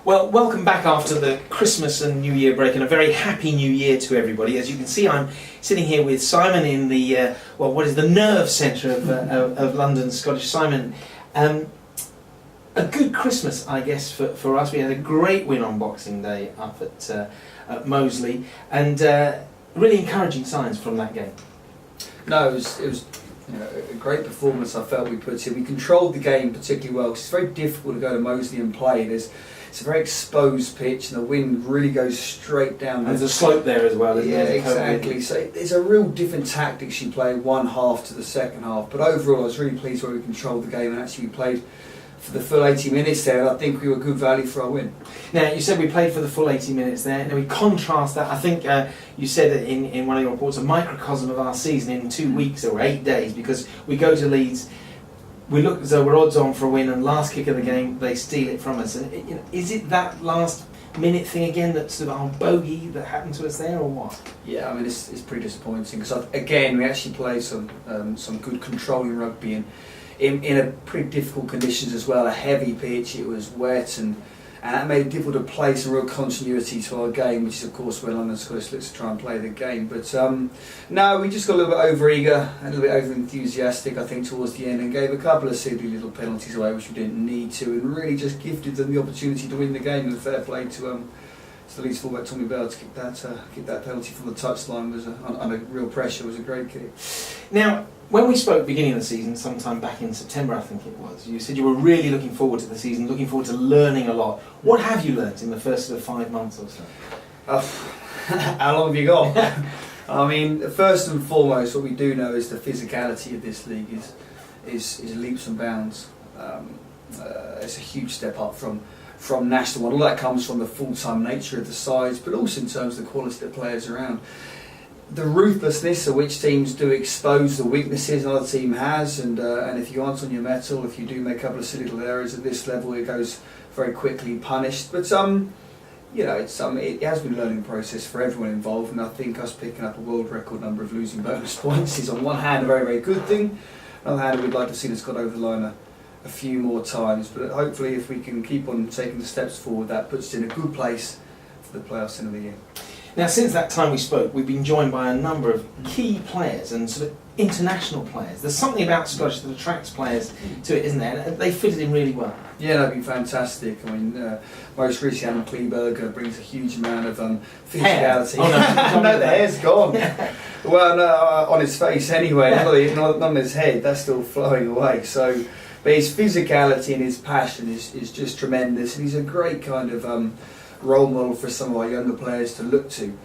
Well, welcome back after the Christmas and New Year break, and a very happy New Year to everybody. As you can see, I'm sitting here with Simon in the, what is the nerve centre of London, Scottish. Simon, a good Christmas, I guess, for us. We had a great win on Boxing Day up at Moseley, and really encouraging signs from that game. No, it was a great performance. I felt we put in. We controlled the game particularly well, because it's very difficult to go to Moseley and play. It's a very exposed pitch, and the wind really goes straight down. And there's a slope there as well, isn't there? Yeah, exactly. So there's a real different tactics you play one half to the second half. But overall, I was really pleased where we controlled the game, and actually we played for the full 80 minutes there, and I think we were good value for our win. Now, you said we played for the full 80 minutes there. Now, we contrast that. I think you said that in one of your reports, a microcosm of our season in 2 weeks or 8 days, because we go to Leeds, we look as though we're odds on for a win, and last kick of the game, they steal it from us. And is it that last minute thing again, that sort of our bogey that happened to us there, or what? Yeah, I mean, it's pretty disappointing, because again, we actually played some good controlling rugby, and in a pretty difficult conditions as well. A heavy pitch, it was wet, and that made it difficult to play some real continuity to our game, which is of course where London Scottish looks to try and play the game. But no, we just got a little bit over eager, a little bit over enthusiastic, I think, towards the end, and gave a couple of silly little penalties away which we didn't need to, and really just gifted them the opportunity to win the game. And fair play to the Leeds fullback Tommy Bell to kick that penalty from the touchline was under real pressure, was a great kick. Now, when we spoke beginning of the season, sometime back in September I think it was, you said you were really looking forward to the season, looking forward to learning a lot. What have you learnt in the first sort of 5 months or so? How long have you got? I mean, first and foremost, what we do know is the physicality of this league is leaps and bounds. It's a huge step up from national one. All that comes from the full-time nature of the sides, but also in terms of the quality of the players around. The ruthlessness of which teams do expose the weaknesses another team has, and if you aren't on your mettle, if you do make a couple of silly little errors at this level, it goes very quickly punished. But it has been a learning process for everyone involved, and I think us picking up a world record number of losing bonus points is on one hand a very, very good thing. On the other hand, we'd like to see us got over the line a few more times, but hopefully if we can keep on taking the steps forward, that puts us in a good place for the playoffs end of the year. Now, since that time we spoke, we've been joined by a number of key players and sort of international players. There's something about Scottish that attracts players to it, isn't there? And they fitted in really well. Yeah, they've been fantastic. I mean, most recently, Adam Kleberger brings a huge amount of physicality. Oh no, no, the hair's gone. Well, no, on his face anyway. Not on his head. That's still flowing away. So, but his physicality and his passion is just tremendous, and he's a great kind of role model for some of our younger players to look to.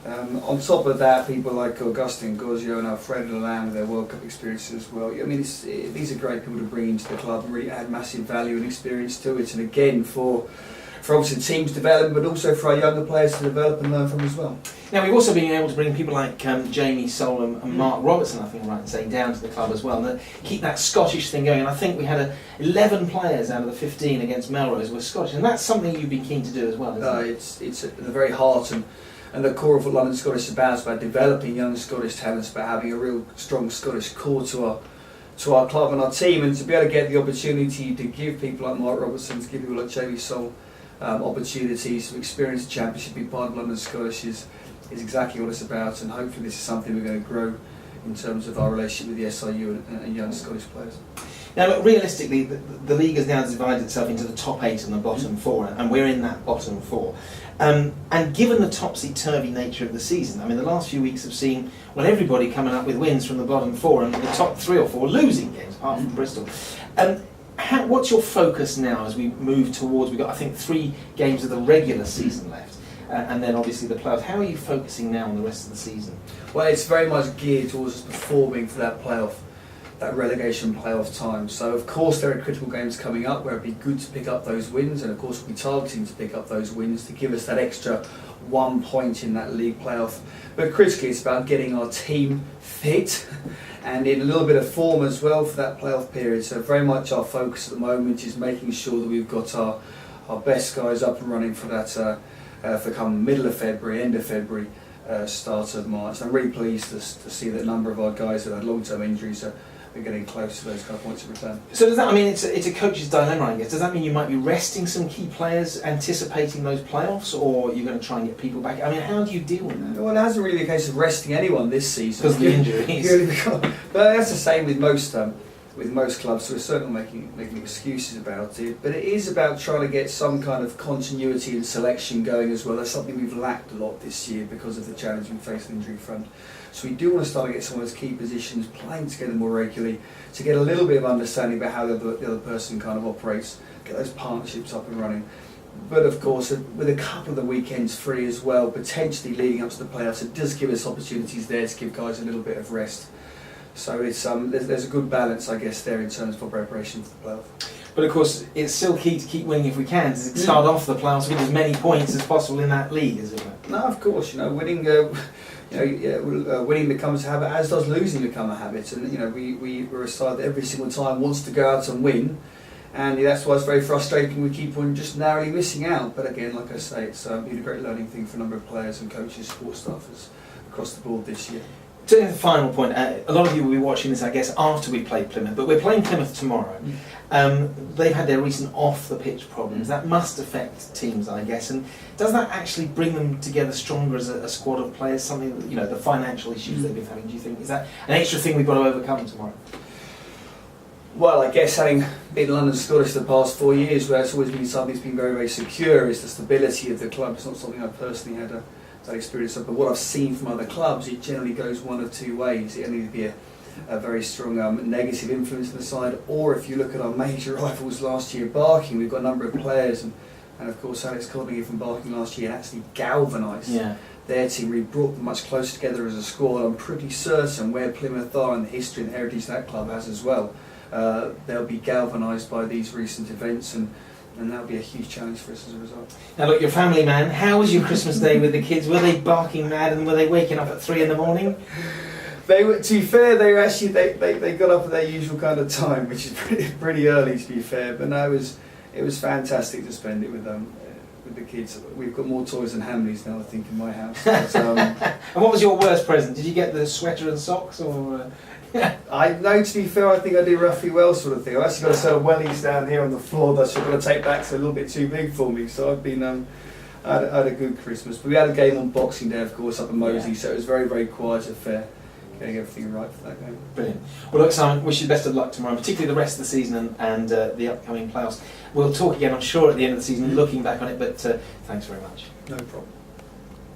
On top of that, people like Augustin Gozio and Alfredo Lamb with their World Cup experience as well. I mean, these are great people to bring into the club and really add massive value and experience to it. And again, for obviously the team's development, but also for our younger players to develop and learn from as well. Now, we've also been able to bring people like Jamie Solom and Mark Robertson, I think I'm right in saying, down to the club as well, and keep that Scottish thing going. And I think we had 11 players out of the 15 against Melrose were Scottish, and that's something you've been keen to do as well, isn't it? It's at the very heart and the core of what London Scottish is about. It's about developing young Scottish talents, about having a real strong Scottish core to our club and our team, and to be able to get the opportunity to give people like Mark Robertson, to give people like Jamie Solom opportunities to experience the championship, be part of London Scottish is exactly what it's about, and hopefully this is something we're going to grow in terms of our relationship with the SRU and young Scottish players. Now, look, realistically, the league has now divided itself into the top 8 and the bottom 4, and we're in that bottom 4. And given the topsy-turvy nature of the season, I mean, the last few weeks have seen, well, everybody coming up with wins from the bottom 4, and the top 3 or 4 losing games, apart from Bristol. What's your focus now as we move towards, we've got, I think, 3 games of the regular season left, and then obviously the playoffs. How are you focusing now on the rest of the season? Well, it's very much geared towards us performing for that relegation playoff time. So of course there are critical games coming up where it'd be good to pick up those wins, and of course we'll be targeting to pick up those wins to give us that extra 1 point in that league playoff. But critically it's about getting our team fit and in a little bit of form as well for that playoff period. So very much our focus at the moment is making sure that we've got our best guys up and running for that for come middle of February, end of February, start of March. I'm really pleased to see that a number of our guys that had long-term injuries are we're getting close to those kind of points of return. So does that, I mean, it's a coach's dilemma, I guess. Does that mean you might be resting some key players, anticipating those playoffs, or you're going to try and get people back? I mean, how do you deal with that? Well, it hasn't really been a case of resting anyone this season. Because of the injuries. But that's the same with most clubs, so we're certainly making excuses about it. But it is about trying to get some kind of continuity and selection going as well. That's something we've lacked a lot this year because of the challenge we face on the injury front. So we do want to start to get some of those key positions playing together more regularly to get a little bit of understanding about how the other person kind of operates, get those partnerships up and running. But of course, with a couple of the weekends free as well, potentially leading up to the playoffs, it does give us opportunities there to give guys a little bit of rest. So it's there's a good balance, I guess, there in terms of preparation for the playoff. But of course, it's still key to keep winning if we can, to start off the playoffs with as many points as possible in that league, isn't it? No, of course, winning. Winning becomes a habit, as does losing become a habit. And we're a side that every single time wants to go out and win, and that's why it's very frustrating. We keep on just narrowly missing out. But again, like I say, it's been a great learning thing for a number of players and coaches, sports staffers across the board this year. To the final point, a lot of you will be watching this, I guess, after we play Plymouth, but we're playing Plymouth tomorrow. They've had their recent off-the-pitch problems. That must affect teams, I guess. And does that actually bring them together stronger as a squad of players? Something that, the financial issues they've been having, do you think? Is that an extra thing we've got to overcome tomorrow? Well, I guess having been London Scottish the past 4 years, where it's always been something that's been very, very secure, is the stability of the club. It's not something I've personally had that experience of, but what I've seen from other clubs, it generally goes one of two ways. It can either be a very strong negative influence on the side, or if you look at our major rivals last year, Barking, we've got a number of players, and of course Alex Codney from Barking last year actually galvanised their team, really brought them much closer together as a squad. I'm pretty certain where Plymouth are and the history and heritage that club has as well, they'll be galvanised by these recent events, and that'll be a huge challenge for us as a result. Now look, you're a family man. How was your Christmas day with the kids? Were they barking mad and were they waking up at 3 in the morning? They were, to be fair, they were actually they got up at their usual kind of time, which is pretty early to be fair. But no, it was fantastic to spend it with the kids. We've got more toys than Hamleys now, I think, in my house. But, and what was your worst present? Did you get the sweater and socks, or? To be fair, I think I did roughly well, sort of thing. I've actually got a set of wellies down here on the floor that I've got to take back, so a little bit too big for me. So I've been, I had a good Christmas. But we had a game on Boxing Day, of course, up in Moseley, so it was very, very quiet affair. Getting everything right for that game. Brilliant. Well, look, Simon, wish you the best of luck tomorrow, particularly the rest of the season and the upcoming playoffs. We'll talk again, I'm sure, at the end of the season, looking back on it. But thanks very much. No problem.